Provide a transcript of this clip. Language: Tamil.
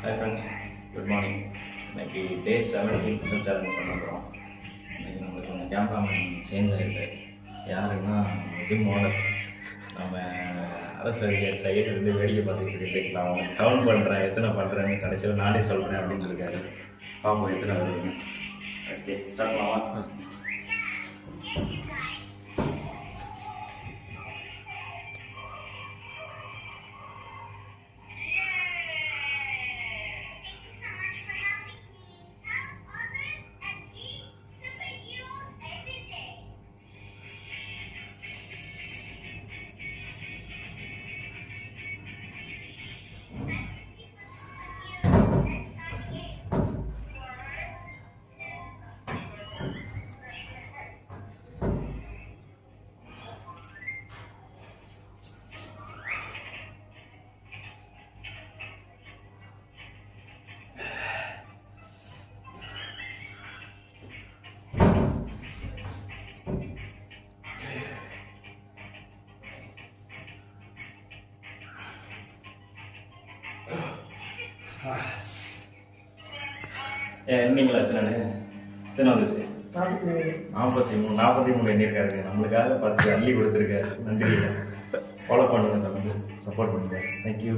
Hi friends, good morning. இன்னைக்கு டே 17 புஷப் சேலஞ்ச் பண்ண போகிறோம். இன்னைக்கு நம்மளுக்கு கொஞ்சம் கேமராமேன் சேஞ்ச் ஆகிருக்கு. யாருன்னா ஜிம் ஓனர். நம்ம அரசு அதிகாரி சைடு இருந்து வேடிக்கை பார்த்துக்கிட்டு இருக்கு. நான் அவங்க கவுண்ட் பண்ணுறேன், எத்தனை பண்ணுறேன்னு கடைசியில் நானே சொல்கிறேன் அப்படின்னு இருக்காரு. பார்ப்போம் எத்தனை வருதுன்னு. ஓகே, ஸ்டார்ட் பண்ணலாமா? நீங்களா எத்தனை வந்துச்சு? 43 எண்ணிருக்காரு. நம்மளுக்காக 10 அள்ளி கொடுத்துருக்காரு. நன்றி. ஃபாலோ பண்ணுங்க, சப்போர்ட் பண்ணுங்க. தேங்க்யூ.